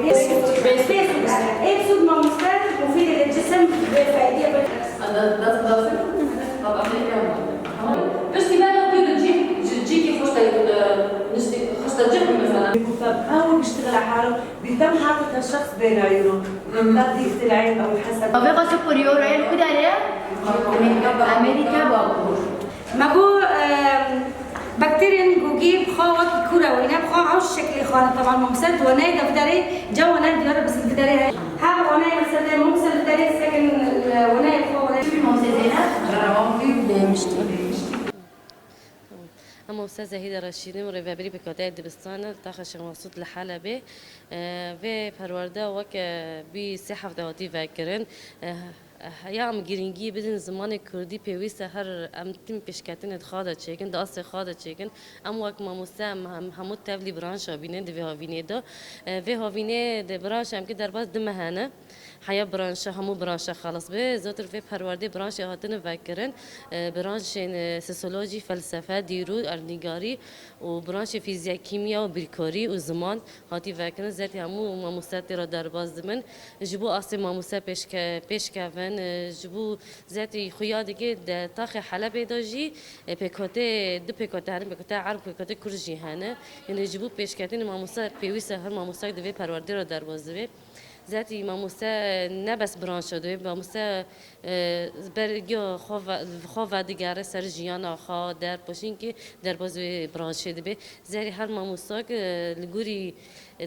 ايه سود ماموسات مفيد للجسم بفائدة بس كمان تجيكي خوش تجيب مثلا بحاول يشتغل على حاله بيتم حاطط الشخص بين عيونه تغذية العين او حسب طبيعة سوبريور يعني كده عليها أمريكا بابور ماجو بكتيريا جوجي بخاوة كورة وينا بخاوة عوش شكل إخوانا طبعا ممسد وناي دفتري جوانا ديار بس الدفتري هاي ها وناي مثلا ممسد الدفتري سكن وناي بخاوة أما أستاذة هيدا رشيدين وريفابري بكتاب دبستان تاخش مقصود لحلبة في پرورده وك بسحف دهاتی فکرن یا ام گرینگی بدن زمان کردی پیوسته هر ام تیم پیشکتن خاده چیکن داست خاده چیکن ام وقت ما مستم همو تبلی برانش بینه دوی هاوینه دا و هاوینه د برانش هم که در باز دمهانه حیا برانش همو برانش خلاص به زوتر في پرورده برانش هاتن فکرن برانش سوسیولوژی فلسفه دیرو ارنیگاری و برانش فیزیک کیمیا و بیرکاری و زمان هاتی فکرن زیادی همو ما مستتی را در باز دمن جبو آسی ما مست پیشکن جبو زیادی خیالی که تاخ حلب داجی پیکاته دو پیکاته هرم پیکاته عرب پیکاته کرجی هنه یعنی جبو پیشکتین ما مست پیوسته هر ما مست دوی پرورده را در باز دوی ذاتی ماموسا نبس برانش دوی ماموسا برگیا خواه دیگره سر جیان خوا در پاشین که در باز برانش دوی زری هر ماموسا که لگوری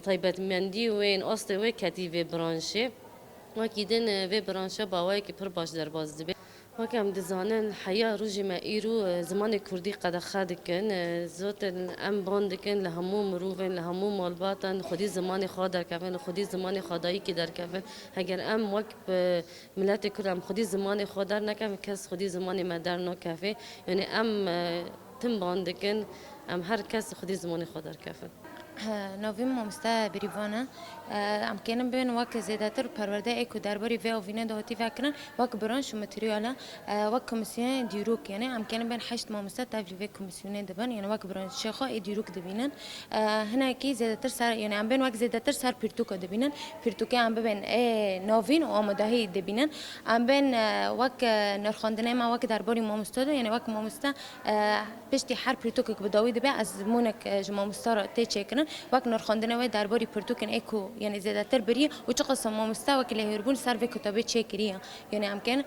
طیبت مندی و این آست و کتیو برانشه ما کیدن و برانشه باوی که پر باش در باز دوی وكم دزانن حياة روجي ما إيرو زمان كردي قد خادكن زوت أم باندكن لهمو مروفن لهمو مالباتن خدي زمان خادر كفن خدي زمان خدایی که در كفن هگر أم وقت ملت كرد خدي زمان خادر نكفن كس خدي زمان مدر نكفن يعني أم تم باندكن أم هر كس خدي زمان خادر كفن نویم مامسته بریوانه ام کنم ببین وقت زیادتر پرورده ایکو درباره و اوینه دهاتی فکرن وقت برانش و متریاله وقت کمیسیون دیروک یعنی ام کنم ببین 8 مامسته تبلی و کمیسیون دبن یعنی وقت برانش شخا دیروک دبینن هنا کی زیادتر سر یعنی ام ببین وقت زیادتر سر پرتوکا دبینن پرتوکا ام ببین نوین و آمادهی دبینن ام ببین وقت نرخاندنه ما وقت درباره مامسته یعنی وقت مامسته پشتی هر پرتوکا که بداوی دبی از مونک مامسته را تیچ وقت نرخاندنه و درباره پرتوکن ایکو یعنی زیادتر بری و چه قسم ما مستوى که لهربون سر به کتابه چه کریه یعنی امکن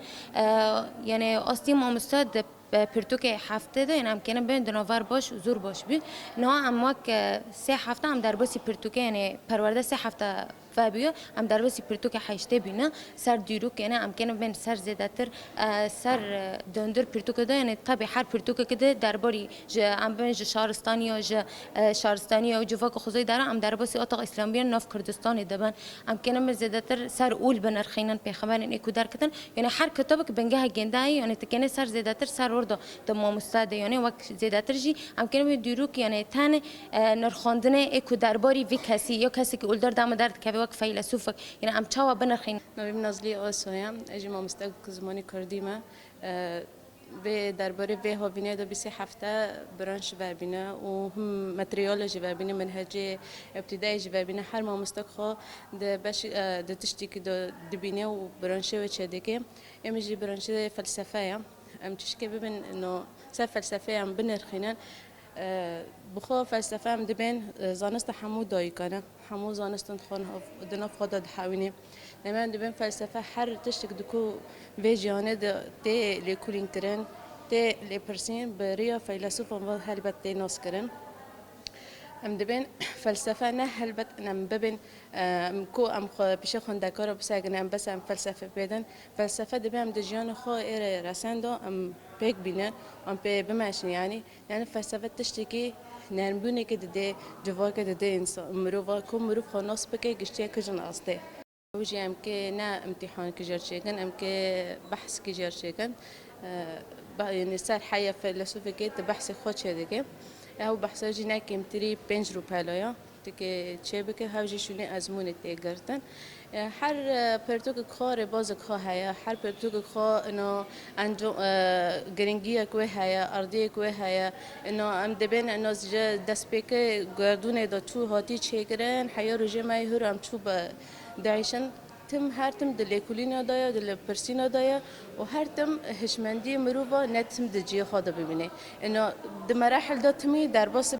یعنی اصلی ما مستعد پرتوک هفته ده یعنی امکنه بین دنوار باش و زور باش بی نه ام وقت 3 هفته هم در باسی پرتوک یعنی پرورده 3 هفته فابیو هم در باسی پرتوک 8 بینه سر دیروک یعنی امکنه بین سر زیادتر سر دندر پرتوک ده یعنی طبیعی هر پرتوک که درباره ام بین شهرستانی و جوفاک خوزی داره ام در باسی آتاق اسلامی ناف کردستانی دبن امکنه زیادتر سر اول بنرخینن پیغمبران ایکو در کتن یعنی هر کتاب که بنگه گنده یعنی تکنه سر زیادتر سر ورده دم مستعد یعنی وقت زیادتر جی امکنه به دیروک یعنی تن نرخاندنه ایکو درباره وی کسی یا کسی که اولدار دام درد که وقت فیلسوف یعنی ام چاوا بنرخین نویم نازلی آسویم اجی ما مستعد زمانی کردیم به درباره به هاوینه دو 20 هفته برانش وبینه و هم متریالش وبینه منهج ابتدایی وبینه هر ما مستقخا ده باش ده تشتی که دبینه و برانشه و چه دیگه امیجی برانشه فلسفه ام تشکی ببین انه سر فلسفه ام بنرخینن بخو فلسفه ام دبین زانست همو دایی کنه همو زانستن خان دناف خدا دحاوینه لما دبین فلسفه هر تشتک دکو ویجیانه ده لیکولین کرن ده لیپرسین بریا فیلسوف ام هلبت ده ناس کرن ام دبین فلسفه نه هلبت ام ببین کو ام خو پیش خوندکار بساگن ام بس ام فلسفه بدن فلسفه دبین ام دجیان خو ایر رسندو ام پیک بینه ام پی بماشن یعنی فلسفه تشتکی نرمبونه که ده جوار که ده انسان مروفا کو مروف خناس بکه گشتیا کجن آسته وجي ام كي نا امتحان كجار شيكن ام كي بحث كجار شيكن يعني صار حياة فلسفية بحث خود شديكه هو بحث جينا كيمتري بنج روبالايا که چه بکه هاوجی شونه ازمون تیگرتن هر پرتوک خار بازک خواه هیا هر پرتوک خواه انو انجام گرینگی کوه هیا اردی کوه هیا انو ام دبین انو دست بکه گردونه دا چو هاتی چیگرن حیا روژه مای هر ام چو با داعشن تم هر تم دل کلینا دایا دل پرسینا دایا و هر تم هشمندی مروبا نتم دجی خدا ببینه انه دمراحل دا تمی در باس